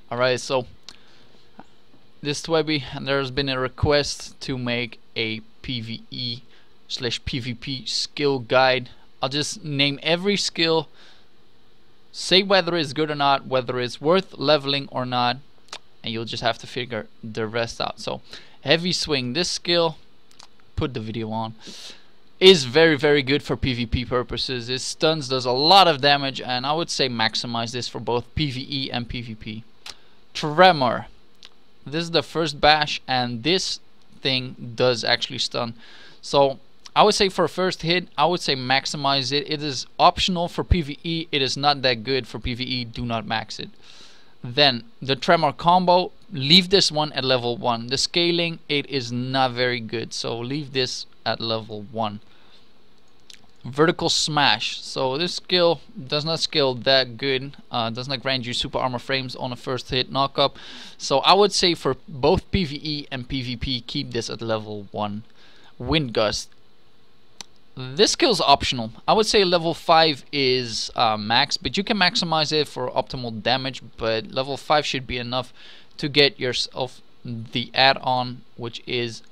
Alright, so this Twehbie, and there's been a request to make a PvE/PvP skill guide. I'll just name every skill, say whether it's good or not, whether it's worth leveling or not, and you'll just have to figure the rest out. So heavy swing, this skill, put the video on, is very good for PvP purposes. It stuns, does a lot of damage, and I would say maximize this for both PvE and PvP. Tremor, this is the first bash, and this thing does actually stun. So I would say for first hit, I would say maximize it. It is optional for PvE. It is not that good for PvE. Do not max it. Then the tremor combo, leave this one at level 1. The scaling, it is not very good, so leave this at level 1. Vertical smash, so this skill does not scale that good, does not grant you super armor frames on a first hit knockup, so I would say for both PvE and PvP keep this at level 1. Wind gust, this skill is optional. I would say level 5 is max, but you can maximize it for optimal damage, but level 5 should be enough to get yourself the add-on, which is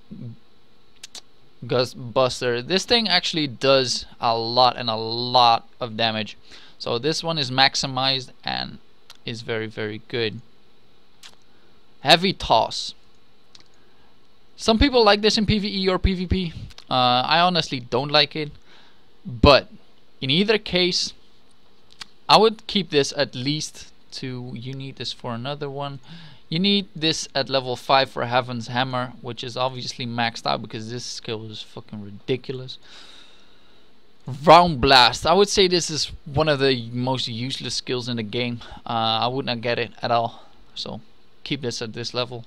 Gust Buster. This thing actually does a lot of damage, so this one is maximized and is very good. Heavy toss, some people like this in PvE or PvP. I honestly don't like it, but in either case I would keep this at least to, you need this for another one. You need this at level 5 for Heaven's Hammer, which is obviously maxed out because this skill is fucking ridiculous. Round Blast, I would say this is one of the most useless skills in the game. I would not get it at all, so keep this at this level.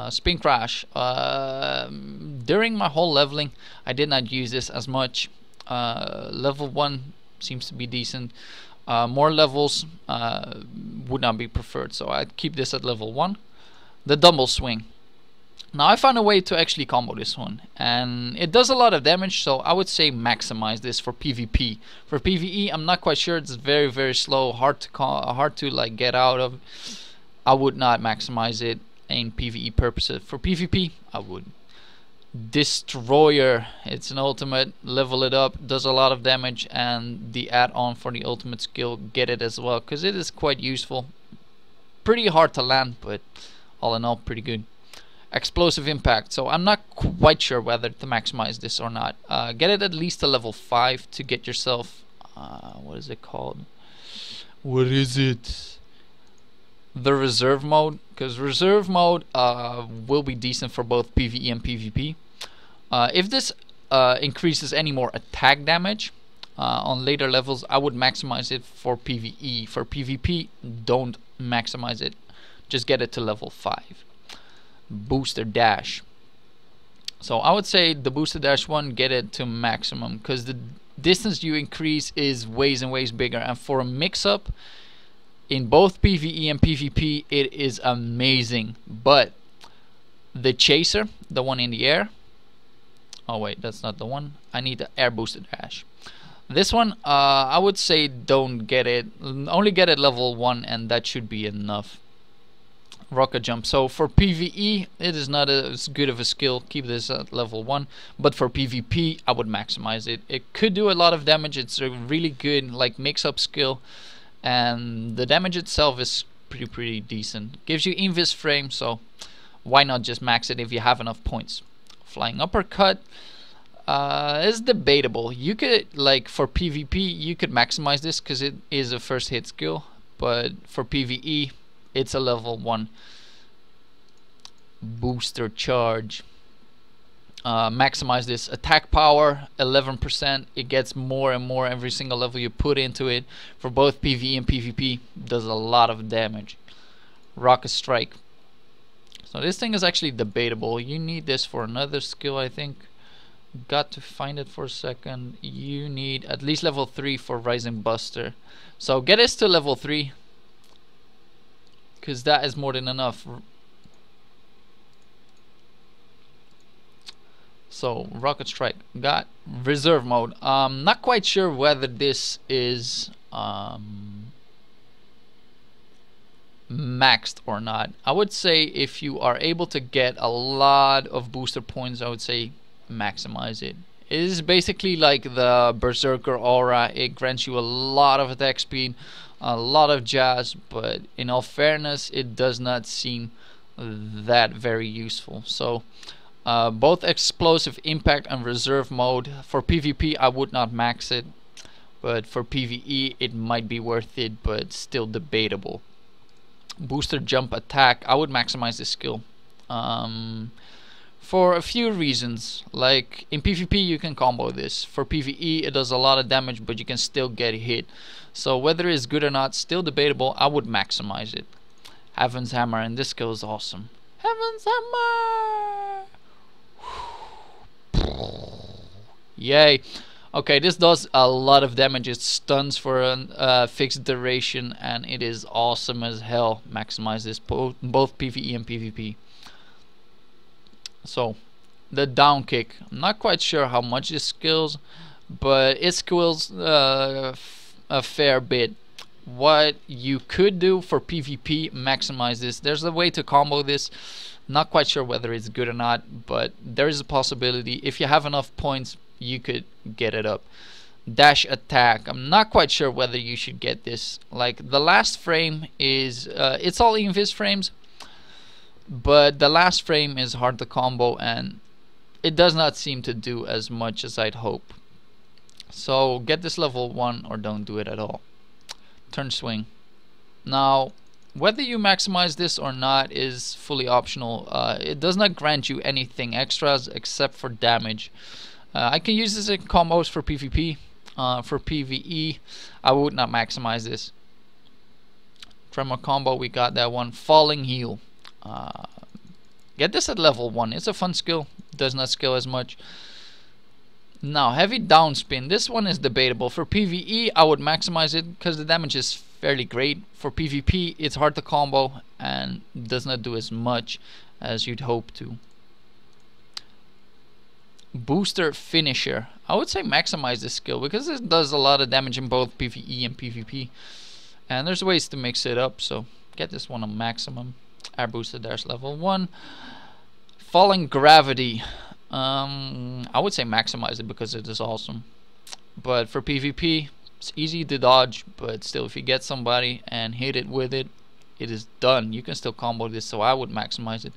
Spin Crash, during my whole leveling I did not use this as much. Level 1 seems to be decent. More levels would not be preferred, so I'd keep this at level 1. The Dumble Swing, now I found a way to actually combo this one, and it does a lot of damage, so I would say maximize this for PvP. For PvE I'm not quite sure, it's very slow, hard to like get out of. I would not maximize it in PvE purposes. For PvP I would. Destroyer, it's an ultimate, level it up, does a lot of damage, and the add-on for the ultimate skill, get it as well because it is quite useful. Pretty hard to land, but all in all pretty good. Explosive Impact, so I'm not quite sure whether to maximize this or not. Get it at least to level 5 to get yourself what is it called? What is it? The reserve mode, because reserve mode will be decent for both PvE and PvP. If this increases any more attack damage on later levels, I would maximize it for PvE. For PvP, don't maximize it, just get it to level 5. Booster Dash, so I would say the Booster Dash one, get it to maximum because the distance you increase is ways and ways bigger, and for a mix-up in both PvE and PvP it is amazing. But the Chaser, the one in the air, oh wait, that's not the one, I need the Air Booster Dash. This one I would say don't get it, only get it level 1 and that should be enough. Rocket Jump, so for PvE it is not as good of a skill, keep this at level 1, but for PvP I would maximize it. It could do a lot of damage, it's a really good like mix-up skill, and the damage itself is pretty decent. Gives you invis frame, so why not just max it if you have enough points. Flying Uppercut is debatable. You could, like for PvP you could maximize this because it is a first hit skill, but for PvE it's a level 1. Booster Charge, maximize this. Attack power 11%, it gets more and more every single level you put into it. For both PvE and PvP does a lot of damage. Rocket Strike, so this thing is actually debatable. You need this for another skill, I think. Got to find it for a second. You need at least level 3 for Rising Buster, so get this to level 3 because that is more than enough. So Rocket Strike, got reserve mode. Not quite sure whether this is maxed or not. I would say if you are able to get a lot of booster points, I would say maximize it. It is basically like the Berserker aura. It grants you a lot of attack speed, a lot of jazz, but in all fairness, it does not seem that very useful. So both explosive impact and reserve mode. For PvP, I would not max it, but for PvE, it might be worth it, but still debatable. Booster jump attack, I would maximize this skill. For a few reasons. Like in PvP you can combo this. For PvE it does a lot of damage, but you can still get hit. So whether it's good or not, still debatable. I would maximize it. Heaven's Hammer, and this skill is awesome. Heaven's Hammer! Yay. Okay, this does a lot of damage. It stuns for a fixed duration, and it is awesome as hell. Maximize this both PvE and PvP. So, the down kick. I'm not quite sure how much this skills, but it skills a fair bit. What you could do for PvP, maximize this. There's a way to combo this. Not quite sure whether it's good or not, but there is a possibility. If you have enough points, you could get it up. Dash attack. I'm not quite sure whether you should get this. Like the last frame is it's all invis frames, but the last frame is hard to combo, and it does not seem to do as much as I'd hope. So get this level 1 or don't do it at all. Turn swing. Now whether you maximize this or not is fully optional. It does not grant you anything extras except for damage. I can use this in combos for PvP. For PvE, I would not maximize this. Tremor combo, we got that one. Falling Heal. Get this at level 1. It's a fun skill. Does not skill as much. Now, Heavy Downspin. This one is debatable. For PvE, I would maximize it because the damage is fairly great. For PvP, it's hard to combo and does not do as much as you'd hope to. Booster Finisher. I would say maximize this skill because it does a lot of damage in both PvE and PvP, and there's ways to mix it up, so get this one on maximum. Air Booster Dash level 1. Falling Gravity. I would say maximize it because it is awesome, but for PvP it's easy to dodge, but still if you get somebody and hit it with it, it is done. You can still combo this, so I would maximize it.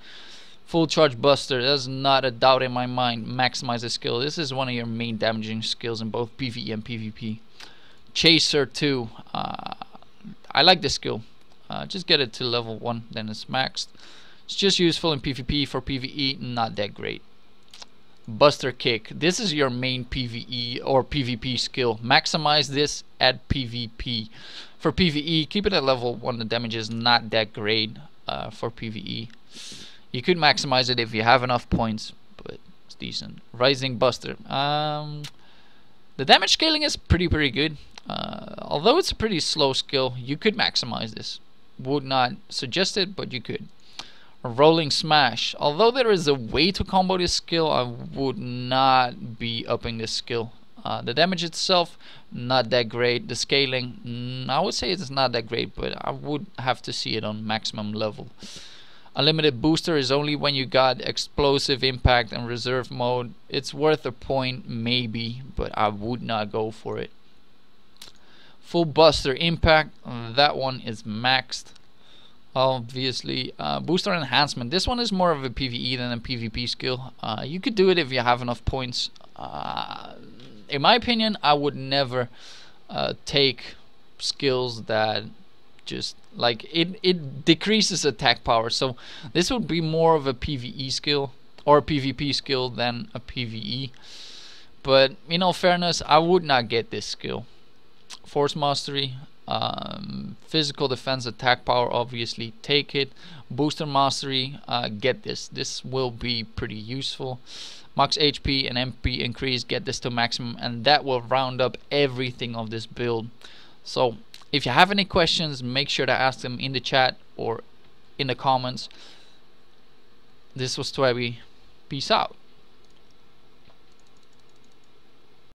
Full Charge Buster, there's not a doubt in my mind. Maximize the skill. This is one of your main damaging skills in both PvE and PvP. Chaser 2. I like this skill. Just get it to level 1, then it's maxed. It's just useful in PvP. For PvE, not that great. Buster Kick. This is your main PvE or PvP skill. Maximize this at PvP. For PvE, keep it at level 1. The damage is not that great for PvE. You could maximize it if you have enough points, but it's decent. Rising Buster. The damage scaling is pretty good. Although it's a pretty slow skill, you could maximize this. Would not suggest it, but you could. Rolling Smash. Although there is a way to combo this skill, I would not be upping this skill. The damage itself, not that great. The scaling, I would say it's not that great, but I would have to see it on maximum level. Unlimited Booster is only when you got Explosive Impact and Reserve mode. It's worth a point maybe, but I would not go for it. Full Buster Impact, that one is maxed. Obviously, Booster Enhancement. This one is more of a PvE than a PvP skill. You could do it if you have enough points. In my opinion, I would never take skills that just like it decreases attack power, so this would be more of a PvE skill or a PvP skill than a PvE, but in all fairness I would not get this skill. Force Mastery, physical defense, attack power, obviously take it. Booster Mastery, get this will be pretty useful. Max HP and MP increase, get this to maximum, and that will round up everything of this build. So if you have any questions, make sure to ask them in the chat or in the comments. This was Twehbie. Peace out.